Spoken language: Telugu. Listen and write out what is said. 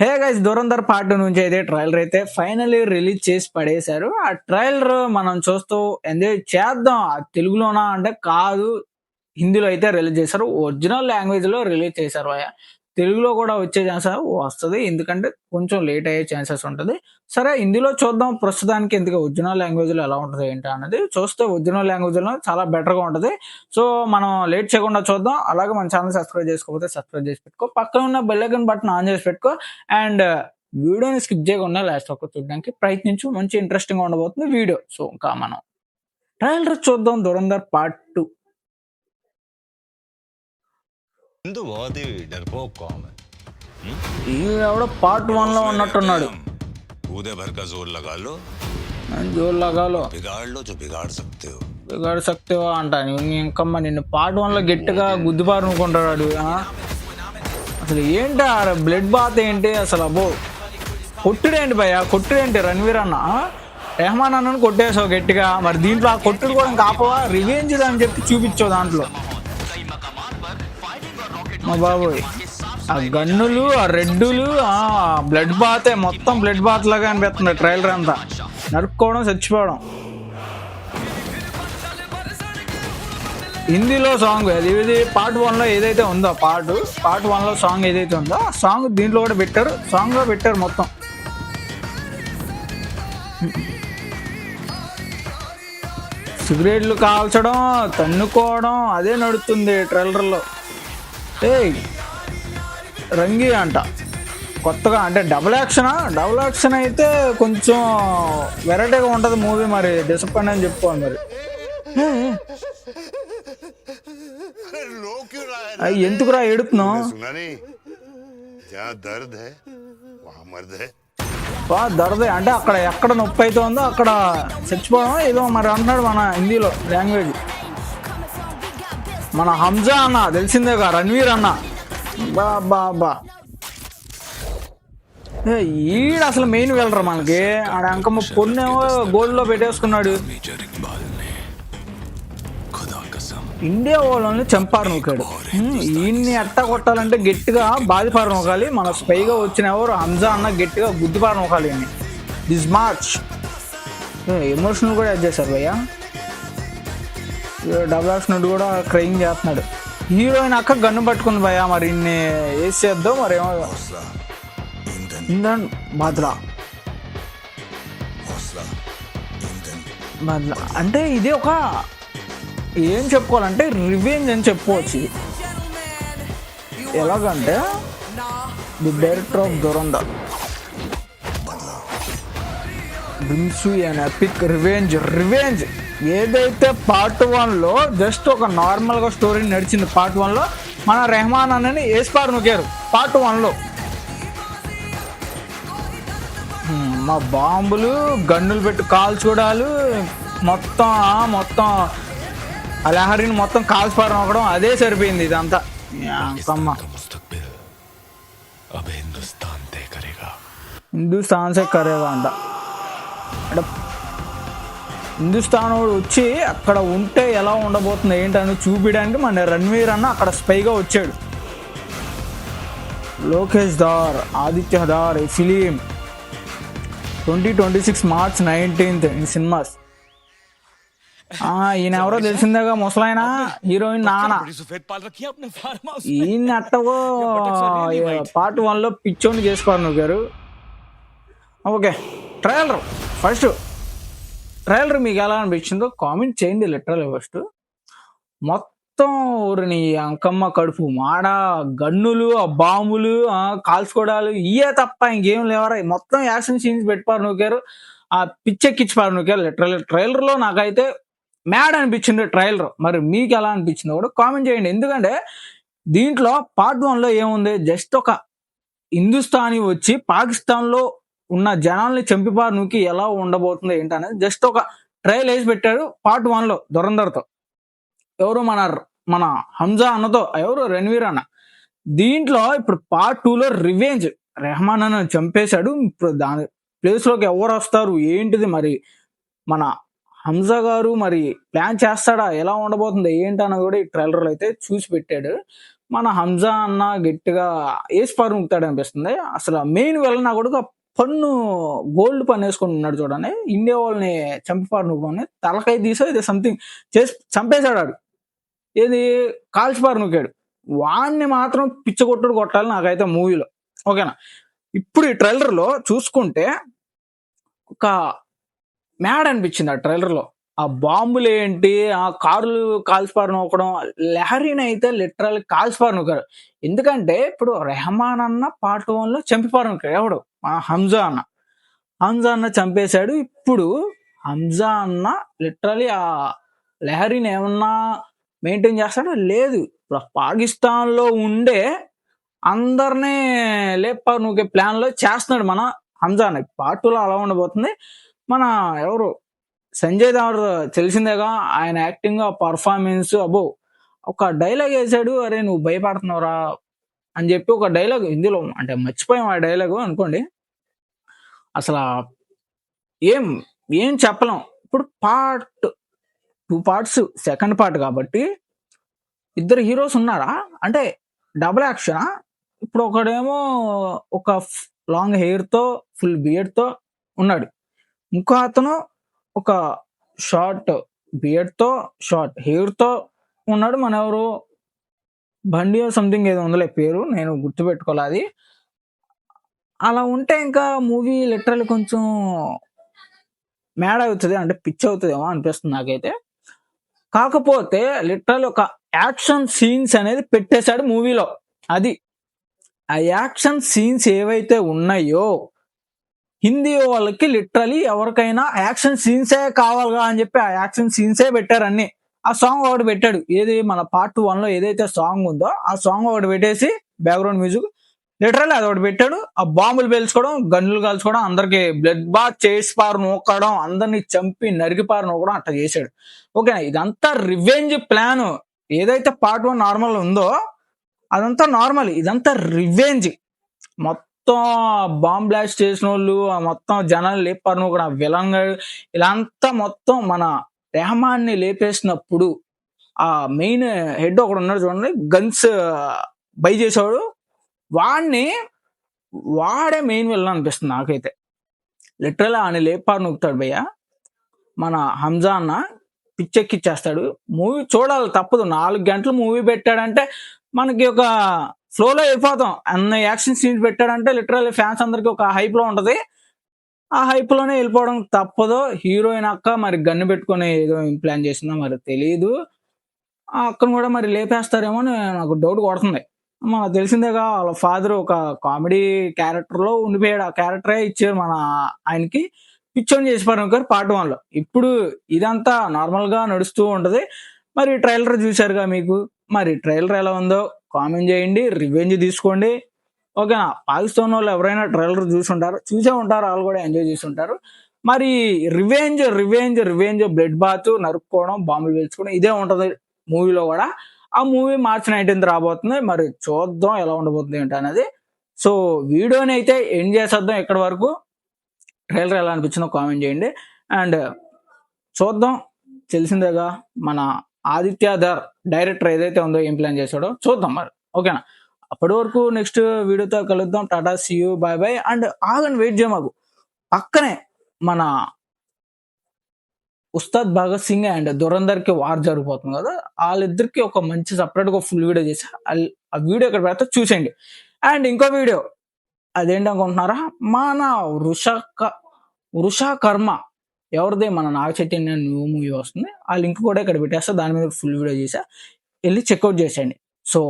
హే గైస్, ధురంధర్ పార్ట్ నుంచి అయితే ట్రైలర్ అయితే ఫైనల్లీ రిలీజ్ చేసి పడేశారు. ఆ ట్రైలర్ మనం చూస్తూ ఎంజాయ్ చేద్దాం. తెలుగులోనా అంటే కాదు, హిందీలో అయితే రిలీజ్ చేశారు. ఒరిజినల్ లాంగ్వేజ్ లో రిలీజ్ చేశారు. తెలుగులో కూడా వచ్చే ఛాన్సెస్ వస్తుంది, ఎందుకంటే కొంచెం లేట్ అయ్యే ఛాన్సెస్ ఉంటుంది. సరే, హిందీలో చూద్దాం ప్రస్తుతానికి, ఎందుకు ఒరిజినల్ లాంగ్వేజ్ లో ఎలా ఉంటుంది ఏంటి అన్నది చూస్తే ఒరిజినల్ లాంగ్వేజ్ లో చాలా బెటర్ గా ఉంటుంది. సో మనం లేట్ చేయకుండా చూద్దాం. అలాగే మన ఛానల్ సబ్స్క్రైబ్ చేసుకోకపోతే సబ్స్క్రైబ్ చేసి పెట్టుకో, పక్కన ఉన్న బెల్ ఐకాన్ బటన్ ఆన్ చేసి పెట్టుకో. అండ్ వీడియోని స్కిప్ చేయకుండా లాస్ట్ వరకు చూడడానికి ప్రయత్నించు, మంచి ఇంట్రెస్టింగ్ గా ఉండబోతుంది వీడియో. సో ఇంకా మనం ట్రైలర్ చూద్దాం, ధురంధర్ పార్ట్ 2. हिंदू बहुत ही डरपोक कौम है। ఈవిడ పార్ట్ 1 లో ఉన్నట్టున్నాడు. कूदे भर का जोर लगा लो, జోరు లగాలో बिगाड़ लो जो बिगाड़ सकते हो। బిగాడు సక్తేవా అంటాను. ఇంకమ్మ నిన్ను పార్ట్ 1 లో గట్టిగా గుద్దుపారు అనుకుంటాడు. అసలు ఏంటి బ్లడ్ బాత్ ఏంటి అసలు? అబ్బో, కొట్టుడేంటి భయ్య, కొట్టుడేంటి? రణ్వీర్ అన్న రెహమాన్ అన్నను కొట్టేసావు గట్టిగా, మరి దీంట్లో ఆ కొట్టుడు కూడా ఇంకా ఆపవా? రివెంజ్ అని చెప్పి చూపించావు దాంట్లో. మా బాబోయ్, ఆ గన్నులు, ఆ రెడ్డులు, ఆ బ్లడ్ బాతే, మొత్తం బ్లడ్ బాత్ లాగా అనిపిస్తుంది ట్రైలర్ అంతా. నరుక్కోవడం, చచ్చిపోవడం. హిందీలో సాంగ్ ఇది పార్ట్ 1 లో ఏదైతే ఉందో, పార్ట్ 1 లో సాంగ్ ఏదైతే ఉందో ఆ సాంగ్ దీంట్లో కూడా పెట్టారు, సాంగ్ లో పెట్టారు మొత్తం. సిగరెట్లు కాల్చడం, తన్నుకోవడం అదే నడుస్తుంది ట్రైలర్లో. రంగి అంట కొత్తగా, అంటే డబుల్ యాక్షన్ అయితే కొంచెం వెరైటీగా ఉంటుంది మూవీ. మరి డిసప్పాయింట్ అని చెప్పుకోవాలి. మరి ఎందుకురా ఏడుపుతున్నావు? దర్దే అంటే అక్కడ ఎక్కడ నొప్పి అయితే ఉందో అక్కడ చచ్చిపోవడం ఏదో మరి అంటున్నాడు మన హిందీలో లాంగ్వేజ్. మన హంజా అన్న తెలిసిందేగా, రణ్వీర్ అన్న. బా ఈడ అసలు మెయిన్ వెళ్ళరు మనకి. ఆడ అంకమ్మ పొన్నేమో గోల్డ్ లో పెట్టేసుకున్నాడు. ఇండియా వాళ్ళని చంపారు నూకాడు. ఈయన్ని ఎట్టా కొట్టాలంటే గట్టిగా బాధిపారు నూకాలి. మన స్పైగా వచ్చిన ఎవరు హంజా అన్న గట్టిగా గుద్దిపారు నూకాలి. దిస్ మార్చ్ ఎమోషనల్ కూడా యాడ్ చేశారు భయ్య. డబుల్ యాక్షన్ కూడా క్రైమ్ చేస్తున్నాడు. హీరోయిన్ అక్క గన్ను పట్టుకుంది భయ్య, మరి ఇన్ని వేసి చేద్దాం మరేమో. ఇంధన్ బద్లా అంటే ఇది ఒక ఏం చెప్పుకోవాలంటే రివెంజ్ అని చెప్పుకోవచ్చు. ఎలాగంటే the director of Dhurandhar brings you an epic revenge. ఏదైతే పార్ట్ 1 లో జస్ట్ ఒక నార్మల్ గా స్టోరీ నడిచింది, పార్ట్ 1 లో మన రెహమాన్ అన్నని వేసిపారు నొక్కారు పార్ట్ 1 లో. మా బాంబులు, గన్నులు పెట్టి కాల్చుకోవడాలు, మొత్తం ఆ లహరిని మొత్తం కాల్చిపారు నొక్కడం అదే సరిపోయింది ఇదంతా. హిందుస్థాన్ సే కరేగా అంట. అంటే హిందుస్థాన్ వచ్చి అక్కడ ఉంటే ఎలా ఉండబోతుంది ఏంటని చూపించడానికి మన రణ్వీర్ అన్న అక్కడ స్పైగా వచ్చాడు. లోకేష్ దార్, ఆదిత్య దార్ ఈ film 2026 March 19th in cinemas. ఈయన ఎవరో తెలిసిందేగా, ముసలాయన హీరోయిన్ నాన్న. ఈయన అట్టగో పార్ట్ 1 లో పిచ్చోని చేసుకోరు నువ్వు. ఓకే, ట్రైలర్ మీకు ఎలా అనిపించిందో కామెంట్ చేయండి. లిటరల్ ఫస్ట్ మొత్తం ఊరిని అంకమ్మ కడుపు మాడ, గన్నులు, ఆ బాంబులు, కాల్చుకోవడాలు ఇయే తప్ప ఇంకేం లేవరా. మొత్తం యాక్షన్ సీన్స్ పెట్టిపారు నూకారు, ఆ పిచ్చెక్కిచ్చిపారు నూకారు. ట్రైలర్ లో నాకైతే మ్యాడ్ అనిపించింది ట్రైలర్. మరి మీకు ఎలా అనిపించిందో కూడా కామెంట్ చేయండి. ఎందుకంటే దీంట్లో పార్ట్ 1 లో ఏముంది, జస్ట్ ఒక హిందుస్థానీ వచ్చి పాకిస్తాన్ లో ఉన్న జనాల్ని చంపిపారు నూకి ఎలా ఉండబోతుంది ఏంటనేది జస్ట్ ఒక ట్రైల్ వేసి పెట్టాడు పార్ట్ 1 లో ధురంధర్తో. ఎవరు మన హంజా అన్నతో, ఎవరు రణ్వీర్ అన్న. దీంట్లో ఇప్పుడు పార్ట్ 2 లో రివెంజ్, రెహమాన్ అన్న చంపేశాడు. ఇప్పుడు దాని ప్లేస్ లోకి ఎవరు వస్తారు ఏంటిది, మరి మన హంజా గారు మరి ప్లాన్ చేస్తాడా, ఎలా ఉండబోతుంది ఏంటన్నది కూడా ఈ ట్రైలర్లో అయితే చూసి పెట్టాడు. మన హంజా అన్న గట్టిగా ఏసి పరుముతాడు అనిపిస్తుంది. అసలు మెయిన్ విలన్ నా కొడుకు పన్ను గోల్డ్ పన్ను వేసుకొని ఉన్నాడు చూడండి. ఇండియా వాళ్ళని చంపి పరునుకొని తలకాయ తీసో ఇది సంథింగ్ చేసి చంపేశాడు ఆడు. ఏది కాల్చి పరునుకాడు. వాడిని మాత్రం పిచ్చగొట్టుడు కొట్టాలి నాకైతే మూవీలో. ఓకేనా. ఇప్పుడు ఈ ట్రైలర్లో చూసుకుంటే ఒక మ్యాడ్ అనిపించింది ఆ ట్రైలర్లో. ఆ బాంబులు ఏంటి, ఆ కార్లు కాల్చిపారు నొక్కడం, లహరిని అయితే లిటరల్ కాల్చిపారు నొక్కారు. ఎందుకంటే ఇప్పుడు రెహమాన్ అన్న పార్ట్ 1లో చంపిపారు నొక్కాడు. ఎవడు ఆ హంజా అన్న. హంజా అన్న చంపేశాడు. ఇప్పుడు హంజా అన్న లిటరలీ ఆ లహరిని ఏమన్నా మెయింటైన్ చేస్తాడో లేదు. ఇప్పుడు పాకిస్తాన్లో ఉండే అందరినీ లేపారు నూకే ప్లాన్లో చేస్తున్నాడు మన హంజా అన్న. పార్ట్ 2లో అలా ఉండబోతుంది. మన ఎవరు సంజయ్ దావర్ తెలిసిందేగా, ఆయన యాక్టింగ్, ఆ పర్ఫార్మెన్స్ అబ్బో. ఒక డైలాగ్ వేసాడు, అరే నువ్వు భయపడుతున్నావురా అని చెప్పి ఒక డైలాగ్ హిందీలో, అంటే మర్చిపోయాం ఆ డైలాగు అనుకోండి. అసలు ఏం ఏం చెప్పలేం. ఇప్పుడు పార్ట్ 2 పార్ట్స్, సెకండ్ పార్ట్ కాబట్టి ఇద్దరు హీరోస్ ఉన్నారా అంటే డబుల్ యాక్షనా. ఇప్పుడు ఒకడేమో ఒక లాంగ్ హెయిర్తో ఫుల్ బియర్డ్తో ఉన్నాడు, ఇంకో అతను ఒక షార్ట్ బియర్డ్తో షార్ట్ హెయిర్తో ఉన్నాడు. మన ఎవరు బండి సంథింగ్ ఏదో ఉందిలే పేరు, నేను గుర్తుపెట్టుకోవాలి అది. అలా ఉంటే ఇంకా మూవీ లిటరల్ కొంచెం మ్యాడ్ అవుతుంది, అంటే పిచ్ అవుతుందేమో అనిపిస్తుంది నాకైతే. కాకపోతే లిటరల్ ఒక యాక్షన్ సీన్స్ అనేది పెట్టేశాడు మూవీలో. అది ఆ యాక్షన్ సీన్స్ ఏవైతే ఉన్నాయో హిందీ వాళ్ళకి లిటరలీ ఎవరికైనా యాక్షన్ సీన్సే కావాలిగా అని చెప్పి ఆ యాక్షన్ సీన్సే పెట్టారు అన్ని. ఆ సాంగ్ ఒకటి పెట్టాడు, ఏది మన పార్ట్ 1లో ఏదైతే సాంగ్ ఉందో ఆ సాంగ్ ఒకటి పెట్టేసి బ్యాక్గ్రౌండ్ మ్యూజిక్ లిటరల్లీ అది ఒకటి పెట్టాడు. ఆ బాంబులు పేల్చుకోవడం, గన్నులు కాల్చుకోవడం, అందరికి బ్లడ్ బాత్ చేసి పారు నూకడం, అందరినీ చంపి నరికి పారు నూకడం అట్లా చేశాడు. ఓకేనా. ఇదంతా రివెంజ్ ప్లాన్. ఏదైతే పార్ట్ 1 నార్మల్ ఉందో అదంతా నార్మల్, ఇదంతా రివెంజ్. మొత్తం బాంబ్ బ్లాస్ట్ చేసిన వాళ్ళు, మొత్తం జనాలు లేపారు కూడా విలన్ ఇలాంతా మొత్తం మన రెహమాన్ని లేపేసినప్పుడు ఆ మెయిన్ హెడ్ ఒకడు ఉన్నాడు చూడండి, గన్స్ బై చేసేవాడు, వాడే మెయిన్ విలన్ అనిపిస్తుంది నాకైతే. లిటరల్ ఆయన లేపారు నొక్కుతాడు భయ్య మన హంజా అన్న, పిచ్చెక్కిచ్చేస్తాడు. మూవీ చూడాలి తప్పదు. 4 గంటలు మూవీ పెట్టాడంటే మనకి ఒక ఫ్లోలో వెళ్ళిపోతాం. అన్న యాక్షన్ సీన్స్ పెట్టాడంటే లిటరల్ ఫ్యాన్స్ అందరికి ఒక హైప్ లో ఉంటది. ఆ హైప్ లోనే వెళ్ళిపోవడం తప్పదు. హీరోయిన్ అక్క మరి గన్ను పెట్టుకొని ఏదో ప్లాన్ చేసిందో మరి తెలియదు. ఆ అక్కను కూడా మరి లేపేస్తారేమో అని నాకు డౌట్ కొడుతుంది. మనకు తెలిసిందేగా వాళ్ళ ఫాదర్ ఒక కామెడీ క్యారెక్టర్ లో ఉండిపోయాడు. ఆ క్యారెక్టరే ఇచ్చారు మన ఆయనకి, పిచ్చోని చేసిపారు పార్ట్ 1లో. ఇప్పుడు ఇదంతా నార్మల్ గా నడుస్తూ ఉంటది. మరి ట్రైలర్ చూశారుగా, మీకు మరి ట్రైలర్ ఎలా ఉందో కామెంట్ చేయండి. రివెంజ్ తీసుకోండి. ఓకేనా. పాకిస్తాన్ వాళ్ళు ఎవరైనా ట్రైలర్ చూసే ఉంటారు, వాళ్ళు కూడా ఎంజాయ్ చేసి ఉంటారు. మరి revenge revenge revenge, blood bath, నరుక్కోవడం, బాంబులు పేల్చుకోవడం ఇదే ఉంటది మూవీలో కూడా. ఆ మూవీ March 19 రాబోతుంది. మరి చూద్దాం ఎలా ఉండబోతుంది ఏంటి అనేది. సో వీడియోని అయితే ఎండ్ చేసేద్దాం ఇక్కడ వరకు. ట్రైలర్ ఎలా అనిపించిందో కామెంట్ చేయండి. అండ్ చూద్దాం, తెలిసిందేగా మన ఆదిత్యధర్ డైరెక్టర్ ఏదైతే ఉందో ఏం ప్లాన్ చేశాడో చూద్దాం మరి. ఓకేనా. అప్పటి వరకు నెక్స్ట్ వీడియోతో కలుద్దాం. టాటా, see you, bye bye. And ఆగని వెయిట్ చేయమాకు, పక్కనే మన ఉస్తాద్ భగత్ సింగ్ అండ్ దురంధర్ కి వార్ జరిగిపోతుంది కదా, వాళ్ళిద్దరికి ఒక మంచి సపరేట్ గా ఫుల్ వీడియో చేసి ఆ వీడియో ఇక్కడ పెడితే చూసేయండి. అండ్ ఇంకో వీడియో అదేంటి అనుకుంటున్నారా, మన వృషా కర్మ ఎవరిదే, మన నాగ చైతన్య న్యూ మూవీ వస్తుంది. ఆ లింక్ కూడా ఇక్కడ పెట్టేస్తా, దాని మీద ఫుల్ వీడియో చేసా, వెళ్ళి చెక్అవుట్ చేసేయండి. సో